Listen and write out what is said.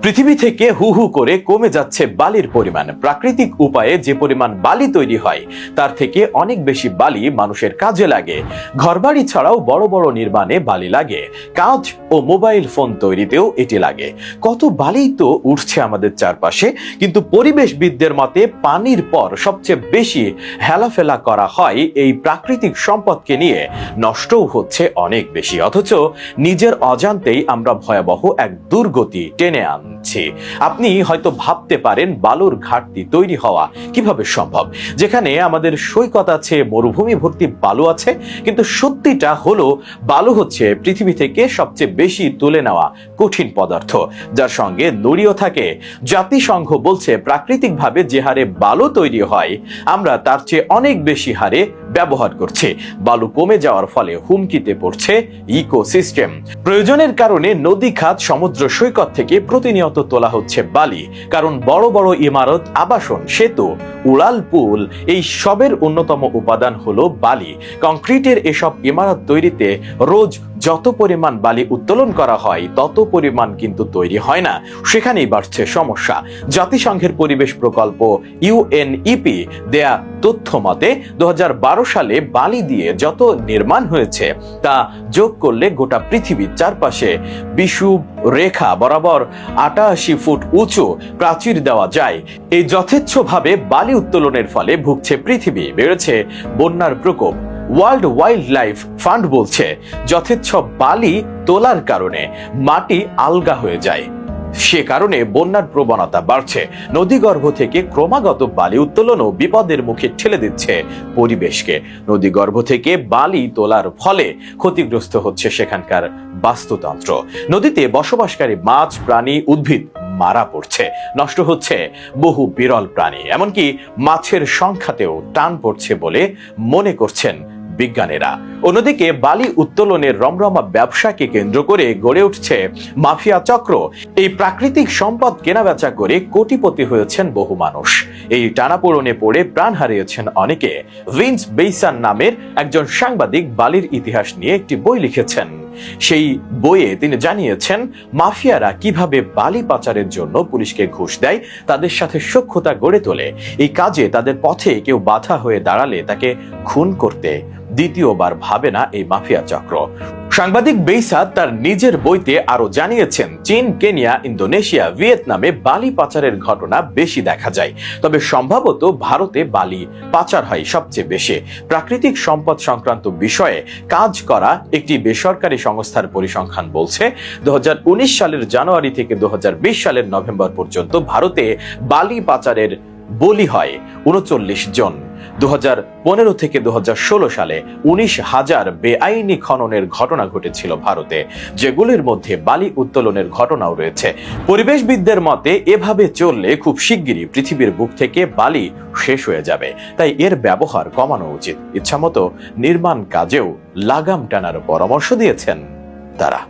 পৃথিবী থেকে হু হু করে কমে যাচ্ছে বালির পরিমাণ। প্রাকৃতিক উপায়ে যে পরিমাণ বালি তৈরি হয় তার থেকে অনেক বেশি বালি মানুষের কাজে লাগে। ঘরবাড়ি ছাড়াও বড় বড় নির্মাণে বালি লাগে, কাঁচ ও মোবাইল ফোন তৈরিতেও এটি লাগে। কত বালি তো উঠছে আমাদের চারপাশে, কিন্তু পরিবেশবিদদের মতে পানির পর সবচেয়ে বেশি হেলাফেলা করা হয় এই প্রাকৃতিক সম্পদকে নিয়ে, নষ্টও হচ্ছে অনেক বেশি। অথচ নিজের অজান্তেই আমরা ভয়াবহ এক দুর্গতি টেনে আনছি। আপনি হয়তো ভাবতে পারেন বালুর ঘাটতি তৈরি হওয়া কিভাবে সম্ভব, যেখানে আমাদের সৈকত আছে, মরুভূমি ভর্তি বালু আছে। কিন্তু সত্যিটা হলো বালু হচ্ছে পৃথিবী থেকে সবচেয়ে বেশি তুলে নেওয়া কঠিন পদার্থ, যার সঙ্গে নুড়িও থাকে। জাতিসংঘ বলছে প্রাকৃতিকভাবে যে হারে বালু তৈরি হয় আমরা তার চেয়ে অনেক বেশি হারে ব্যবহার করছি। বালু কমে যাওয়ার ফলে হুমকিতে পড়ছে ইকোসিস্টেম। প্রয়োজনের কারণে নদী, খাত, সমুদ্র সৈকত থেকে প্রতিনিয়ত তোলা হচ্ছে বালি, কারণ বড় বড় ইমারত, আবাসন, সেতু, উড়াল, পুল, এই সবের অন্যতম উপাদান হলো বালি। কংক্রিটের এসব ইমারত তৈরিতে রোজ যত পরিমাণ বালি উত্তোলন করা হয় তত পরিমাণ কিন্তু তৈরি হয় না, সেখানেই বাড়ছে সমস্যা। জাতিসংঘের পরিবেশ প্রকল্প ইউএনইপি দেয়া তথ্য মতে 2012 সালে বালি দিয়ে যত নির্মাণ হয়েছে তা যোগ করলে গোটা পৃথিবীর চারপাশে বিষুব রেখা বরাবর 88 ফুট উঁচু প্রাচীর দেওয়া যায়। এই যথেচ্ছভাবে বালি উত্তোলনের ফলে ভুগছে পৃথিবী, বেড়েছে বন্যার প্রকোপ। ওয়ার্ল্ড ওয়াইল্ড লাইফ ফান্ড বলছে যথেচ্ছ বালি তোলার কারণে মাটি আলগা হয়ে যায়, সে কারণে বন্যার প্রবণতা বাড়ছে। নদীগর্ভ থেকে ক্রমাগত বালি উত্তোলনও বিপদের মুখে ঠেলে দিচ্ছে পরিবেশকে। নদীগর্ভ থেকে বালি তোলার ফলে ক্ষতিগ্রস্ত হচ্ছে সেখানকার বাস্তুতন্ত্র। নদীতে বসবাসকারী মাছ, প্রাণী, উদ্ভিদ মারা পড়ছে, নষ্ট হচ্ছে বহু বিরল প্রাণী, এমনকি মাছের সংখ্যাতেও টান পড়ছে বলে মনে করছেন বিজ্ঞানীরা। অন্যদিকে বালি উত্তোলনের রমরমা ব্যবসাকে কেন্দ্র করে গড়ে উঠছে মাফিয়া চক্র। এই প্রাকৃতিক সম্পদ কেনাবেচা করে কোটিপতি হয়েছেন বহু মানুষ। এই টানাপোড়েনে পড়ে প্রাণ হারিয়েছেন অনেকে। ভিন্স বেইসান নামের একজন সাংবাদিক বালির ইতিহাস নিয়ে একটি বই লিখেছেন। সেই বইয়ে তিনি জানিয়েছেন মাফিয়ারা কিভাবে বালি পাচারের জন্য পুলিশকে ঘুষ দেয়, তাদের সাথে সখ্যতা গড়ে তোলে। এই কাজে তাদের পথে কেউ বাধা হয়ে দাঁড়ালে তাকে খুন করতে দ্বিতীয়বার ভাবে না এই মাফিয়া চক্র। সাংবাদিক বেইসাদ তার নিজের বইতে আরো জানিয়েছেন চীন, কেনিয়া, ইন্দোনেশিয়া, ভিয়েতনামে বালি পাচারের ঘটনা বেশি দেখা যায়, তবে সম্ভবত ভারতে বালি পাচার হয় সবচেয়ে বেশি। প্রাকৃতিক সম্পদ সংক্রান্ত বিষয়ে কাজ করা একটি বেসরকারি সংস্থার পরিসংখ্যান বলছে 2019 সালের জানুয়ারি থেকে 2020 সালের নভেম্বর পর্যন্ত ভারতে বালি পাচারের বলি হয় 39 জন। 2015 থেকে 2016 সালে 19,000 বেআইনি খননের ঘটনা ঘটেছিল ভারতে, যেগুলির মধ্যে বালি উত্তোলনের ঘটনাও রয়েছে। পরিবেশবিদদের মতে এভাবে চললে খুব শিগগিরই পৃথিবীর বুক থেকে বালি শেষ হয়ে যাবে, তাই এর ব্যবহার কমানো উচিত। ইচ্ছামতো নির্মাণ কাজেও লাগাম টানার পরামর্শ দিয়েছেন তারা।